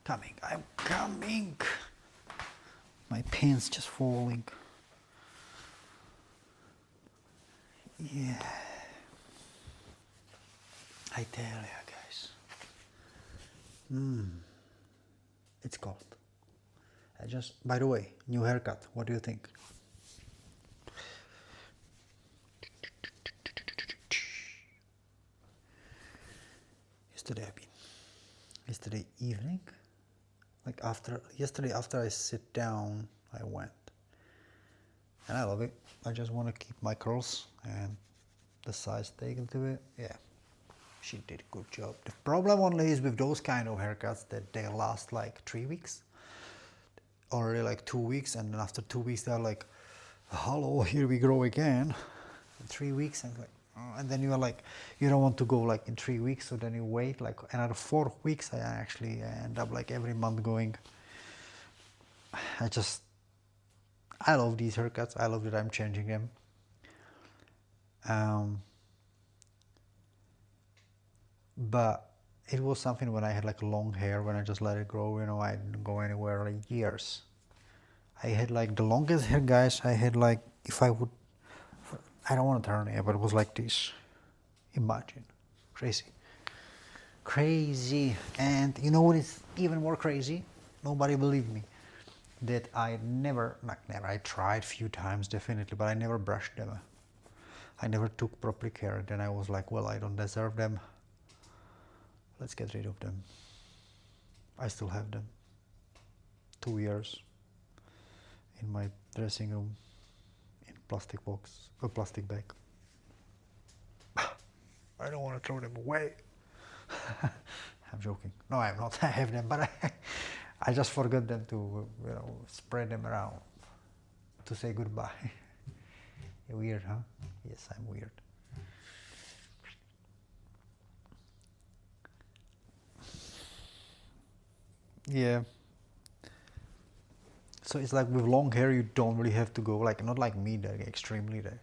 Coming, I'm coming. My pants just falling. Yeah. I tell you guys. It's cold. By the way, new haircut. What do you think? Yesterday evening, yesterday after I sit down, I went. And I love it. I just want to keep my curls and the size taken to it. Yeah, she did a good job. The problem only is with those kind of haircuts that they last like 3 weeks. Already like 2 weeks, and then after 2 weeks they're like, hello, here we go again. In 3 weeks, and like, and then you're like, you don't want to go like in 3 weeks, so then you wait like another 4 weeks. I actually end up like every month going. I love these haircuts. I love that I'm changing them. But it was something when I had like long hair, when I just let it grow, I didn't go anywhere like years. I had like the longest hair, guys. I had like, I don't want to turn it, but it was like this. Imagine. Crazy. And you know what is even more crazy? Nobody believed me. That I I tried a few times definitely, but I never brushed them. I never took proper care. Then I was like, well, I don't deserve them. Let's get rid of them. I still have them. 2 years in my dressing room in plastic box, a plastic bag. I don't want to throw them away. I'm joking. No, I'm not. I have them, but I just forgot them to, spread them around to say goodbye. Weird, huh? Yes, I'm weird. Yeah. So it's like with long hair, you don't really have to go like, not like me, that extremely that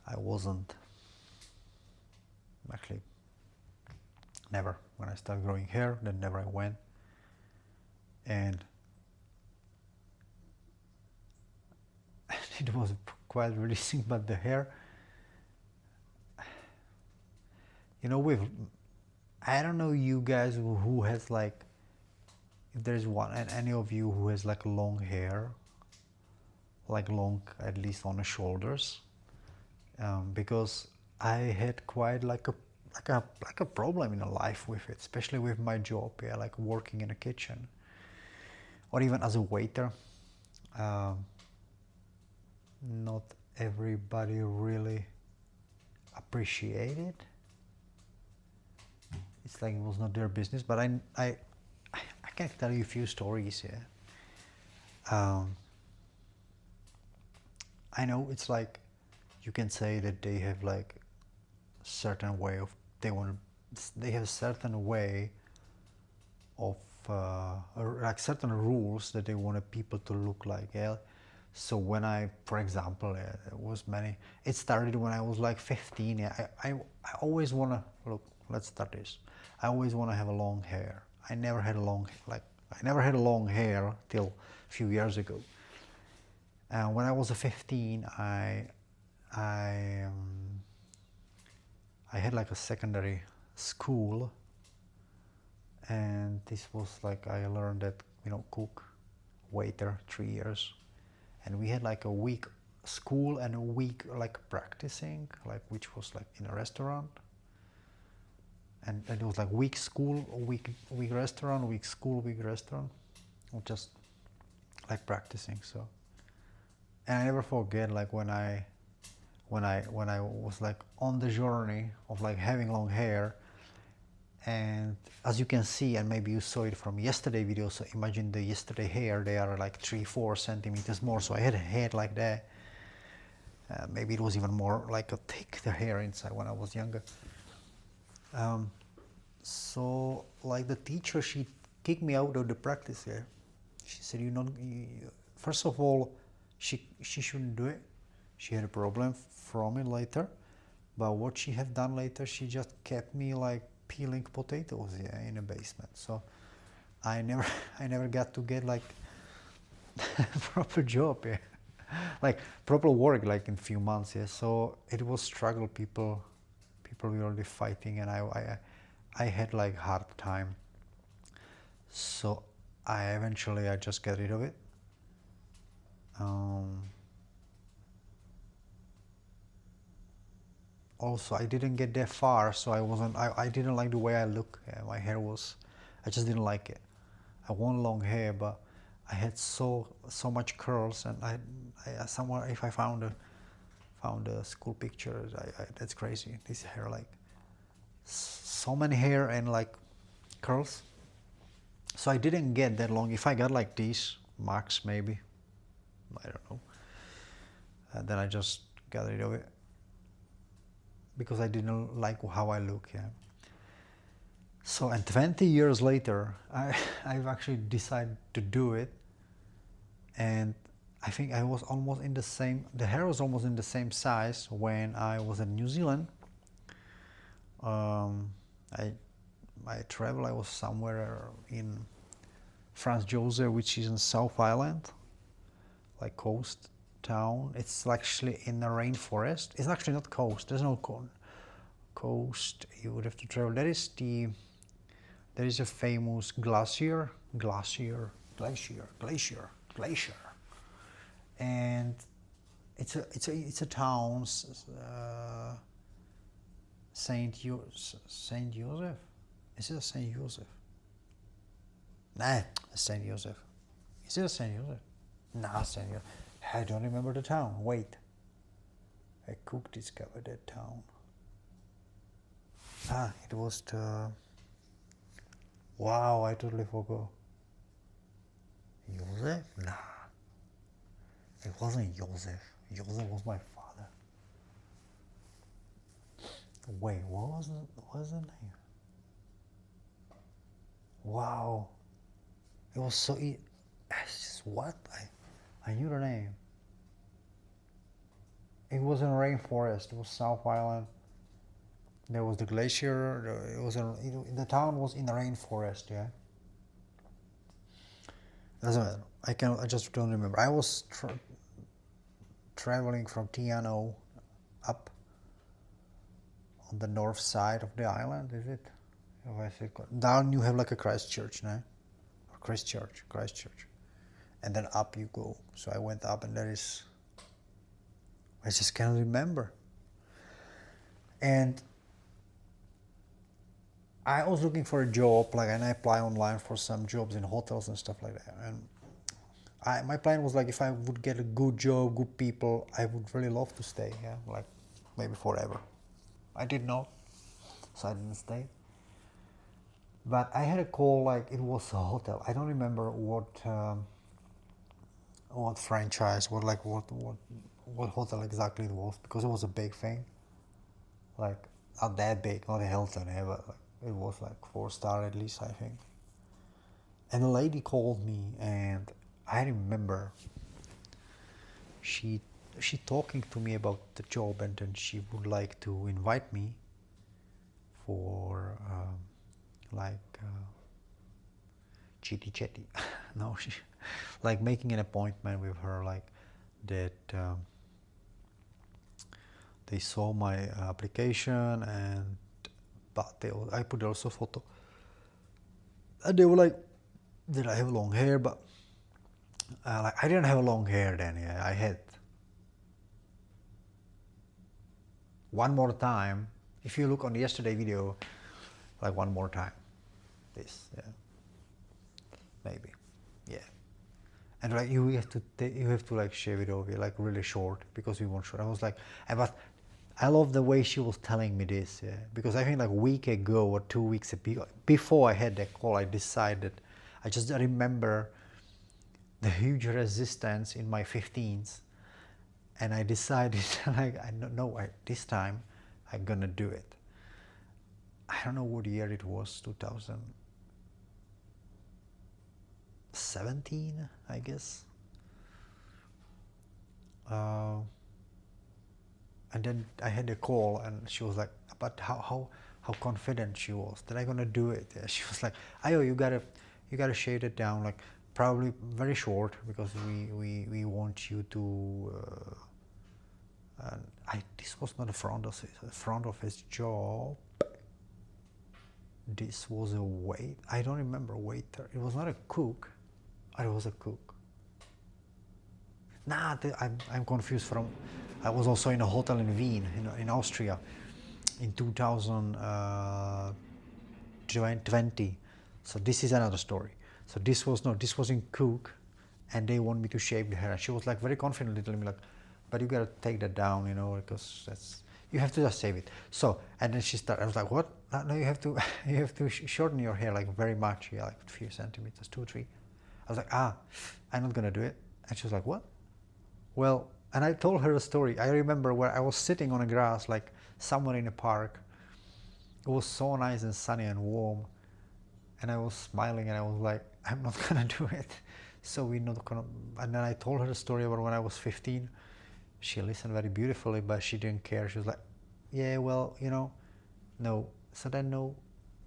I wasn't actually never. When I started growing hair, then never I went. And it was quite releasing, but the hair, I don't know you guys who has like, if there's one, and any of you who has like long hair, like long at least on the shoulders, because I had quite like a problem in a life with it, especially with my job, like working in a kitchen, or even as a waiter. Not everybody really appreciated it. It's like it was not their business, but I can tell you a few stories here. I know it's like, you can say that they have like certain way of, they have a certain way of like certain rules that they wanted people to look like. Yeah. So when for example, it started when I was like 15. Yeah, I always want to look. Let's start this. I always want to have a long hair. I never had a long hair till a few years ago. When I was 15, I had like a secondary school, and this was like, I learned that, cook, waiter, 3 years, and we had like a week school and a week like practicing, like, which was like in a restaurant, and it was like week school, week restaurant, week school, week restaurant, or just like practicing. So, and I never forget, like when I was like on the journey of like having long hair. And as you can see, and maybe you saw it from yesterday video, so imagine the yesterday hair, they are like 3-4 centimeters more. So I had a head like that. Maybe it was even more like a thick the hair inside when I was younger. So like the teacher, she kicked me out of the practice here. She said, first of all, she shouldn't do it. She had a problem from it later. But what she had done later, she just kept me like peeling potatoes, yeah, in a basement. So I never I never got to get like proper job, yeah. Like proper work like in few months, yeah. So it was struggle. People were really fighting, and I had like hard time. So I just got rid of it. Um, Also, I didn't get that far, so I didn't like the way I look. My hair was, I just didn't like it. I want long hair, but I had so much curls, and I somewhere, if I found a school picture, that's crazy. This hair, like so many hair and like curls. So I didn't get that long. If I got like these max, maybe, I don't know. Then I just got rid of it because I didn't like how I look. Yeah. So, and 20 years later, I've actually decided to do it, and I think I was almost in the same. The hair was almost in the same size when I was in New Zealand. I traveled. I was somewhere in Franz Josef, which is in South Island, like coast town. It's actually in the rainforest. It's actually not coast. There's no coast. You would have to travel. There is a famous glacier, and it's a town, Saint Joseph. Is it a Saint Joseph? Nah, Saint Joseph. Is it a Saint Joseph? Nah, Saint Joseph. I don't remember the town. Wait, I could discover that town. It was the. Wow, I totally forgot. Joseph? Nah. It wasn't Joseph. Joseph was my father. Wait, what was the name? Wow. It was so it's just what? I knew the name. It was in rainforest. It was South Island. There was the glacier. The town was in the rainforest, yeah. Doesn't matter. I just don't remember. I was traveling from Tiano up on the north side of the island. Is it? Down you have like a Christchurch, no? Or Christchurch, and then up you go. So I went up, and I just can't remember. And I was looking for a job, and I apply online for some jobs in hotels and stuff like that. And my plan was like, if I would get a good job, good people, I would really love to stay, yeah, like maybe forever. I did not, so I didn't stay. But I had a call, like it was a hotel. I don't remember what franchise, what hotel exactly it was, because it was a big thing. Like not that big, not a Hilton, but it was like 4-star at least, I think. And the lady called me, and I remember she talking to me about the job, and then she would like to invite me for chitty chatty. No, she like making an appointment with her, like that. They saw my application, I put also photo, and they were like, did I have long hair? But I didn't have long hair then. Yeah, I had. One more time, if you look on the yesterday video, like one more time, this, yeah, maybe, yeah. And like you have to like shave it off, like really short, because we want short. I was like, but I love the way she was telling me this, yeah, because I think like a week ago or 2 weeks ago, before I had that call, I decided, I just remember the huge resistance in my 15s, and I decided like, this time I'm gonna do it. I don't know what year it was, 2017, I guess. And then I had a call, and she was like, but how how confident she was that I'm gonna do it. Yeah, she was like, Ayo, you gotta shave it down, like probably very short, because we want you to. This was not a front office job. This was a wait. I don't remember waiter. It was not a cook. Or it was a cook. Nah, I'm confused from. I was also in a hotel in Wien, in Austria, in 2020. So this is another story. So this was in Cook, and they want me to shave the hair. And she was like very confidently telling me like, but you gotta take that down, because you have to just save it. So, and then she started. I was like, what? No, you have to shorten your hair like very much, yeah, like a few centimeters, 2 or 3. I was like, I'm not gonna do it. And she was like, what? Well, and I told her a story. I remember where I was sitting on the grass, like somewhere in a park. It was so nice and sunny and warm, and I was smiling, and I was like, I'm not gonna do it. So we're not gonna. And then I told her the story about when I was 15. She listened very beautifully, but she didn't care. She was like, yeah, well, no. So then no,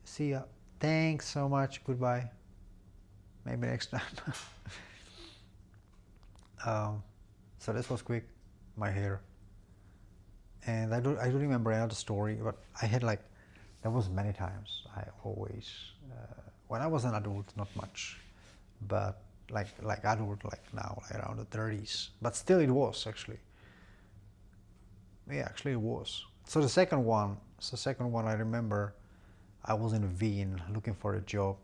see ya. Thanks so much. Goodbye. Maybe next time. So this was quick, my hair. And I do remember another story, but I had like, there was many times. I always, when I was an adult, not much, but like adult, like now, like around the 30s. But still, it was actually. Yeah, actually it was. So the second one I remember, I was in Wien looking for a job.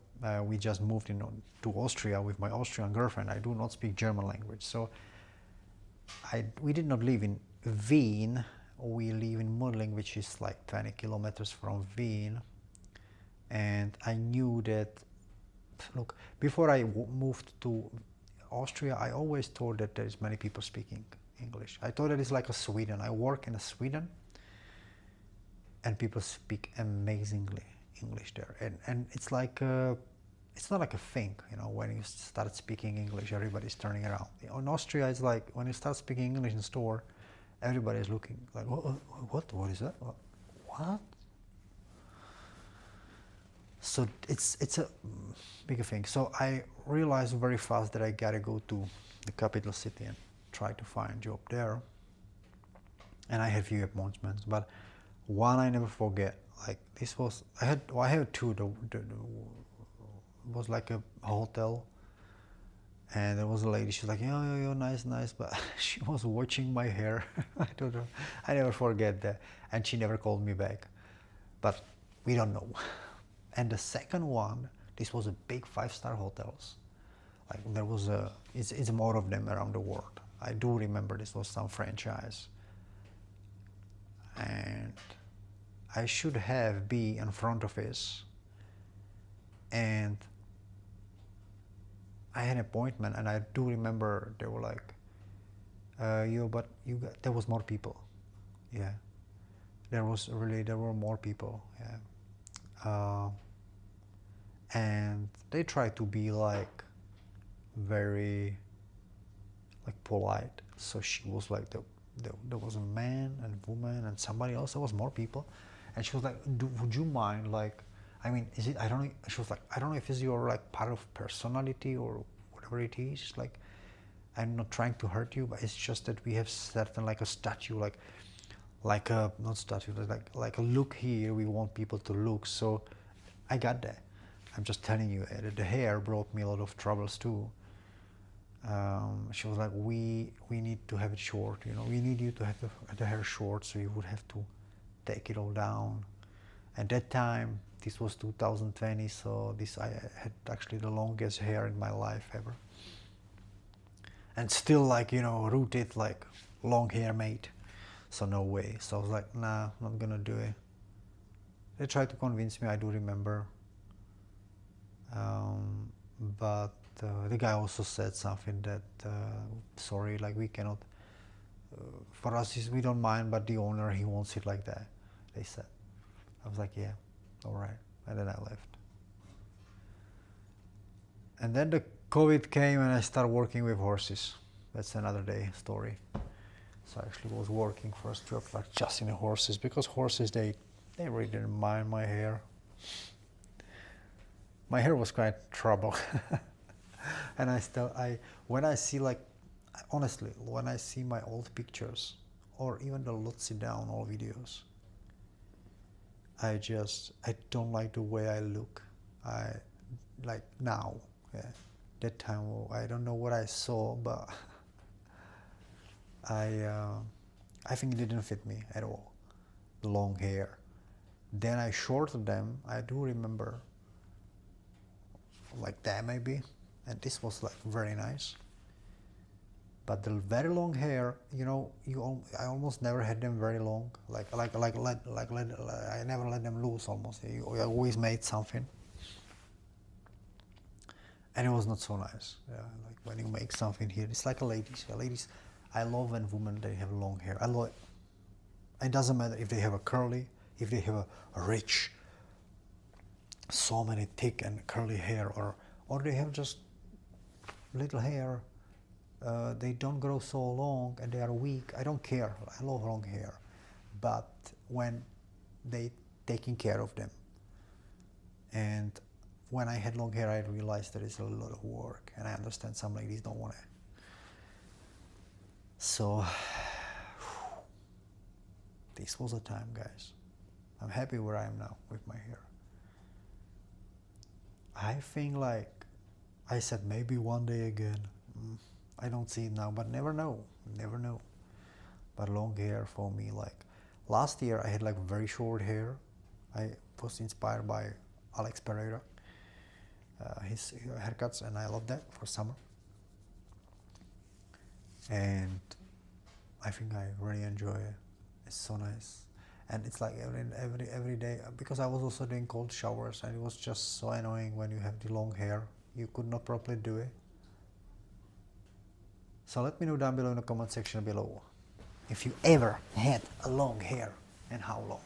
We just moved to Austria with my Austrian girlfriend. I do not speak German language, so we did not live in Wien. We live in Mödling, which is like 20 kilometers from Wien. And I knew that, look, before I moved to Austria, I always thought that there is many people speaking English. I thought that it's like a Sweden. I work in Sweden, and people speak amazingly English there. And it's like, it's not like a thing, when you start speaking English, everybody's turning around. In Austria, it's like, when you start speaking English in store, everybody is looking like, what is that? What? So it's a bigger thing. So I realized very fast that I gotta go to the capital city and try to find a job there. And I had few appointments, but one I never forget. Like this was, I had two. It was like a hotel, and there was a lady. She's like, yo, nice, but she was watching my hair. I don't know. I never forget that, and she never called me back. But we don't know. And the second one, this was a big 5-star hotels. Like there was it's more of them around the world. I do remember this was some franchise. And I should have be in front office, and I had an appointment, and I do remember they were like, there was more people. Yeah. There were more people, yeah. And they tried to be like very like polite. So she was like, there was a man and woman and somebody else. There was more people, and she was like, would you mind, like, I mean, is it? I don't know. She was like, I don't know if it's your like part of personality or whatever it is. Like, I'm not trying to hurt you, but it's just that we have certain like a statue, like a not statue, like a look here. We want people to look. So I got that. I'm just telling you, the hair brought me a lot of troubles too. She was like, we need to have it short, we need you to have the hair short, so you would have to take it all down. At that time, this was 2020, so I had actually the longest hair in my life ever. And still like, rooted, like long hair mate. So no way. So I was like, nah, not gonna do it. They tried to convince me, I do remember. But the guy also said something that, sorry, like we cannot, for us, we don't mind, but the owner, he wants it like that, they said. I was like, yeah, all right. And then I left. And then the COVID came and I started working with horses. That's another day story. So I actually was working first job like just in the horses, because horses, they They really didn't mind my hair. My hair was quite trouble. And when I see like, honestly, when I see my old pictures or even the Lutzi Down old videos, I don't like the way I look. Like now, yeah. That time, I don't know what I saw, but I think it didn't fit me at all, the long hair. Then I shortened them, I do remember, like that maybe, and this was like very nice. But the very long hair, you know, I almost never had them very long. I never let them loose almost. I always made something. And it was not so nice. Yeah, like when you make something here, it's like a ladies. Ladies, I love when women, they have long hair. I love it. It doesn't matter if they have a curly, if they have a rich, so many thick and curly hair, or they have just little hair. They don't grow so long and they are weak. I don't care. I love long hair. But when they taking care of them, and when I had long hair, I realized that it's a lot of work, and I understand some ladies don't want it. So this was a time, guys. I'm happy where I am now with my hair. I think, like I said, maybe one day again. I don't see it now, but never know. Never know. But long hair for me, like last year I had like very short hair. I was inspired by Alex Pereira, his haircuts, and I love that for summer. And I think I really enjoy it. It's so nice. And it's like every day, because I was also doing cold showers, and it was just so annoying when you have the long hair. You could not properly do it. So let me know down below in the comment section below if you ever had a long hair and how long.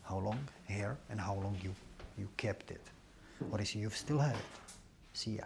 How long hair and how long you kept it. Or if you still have it. See ya.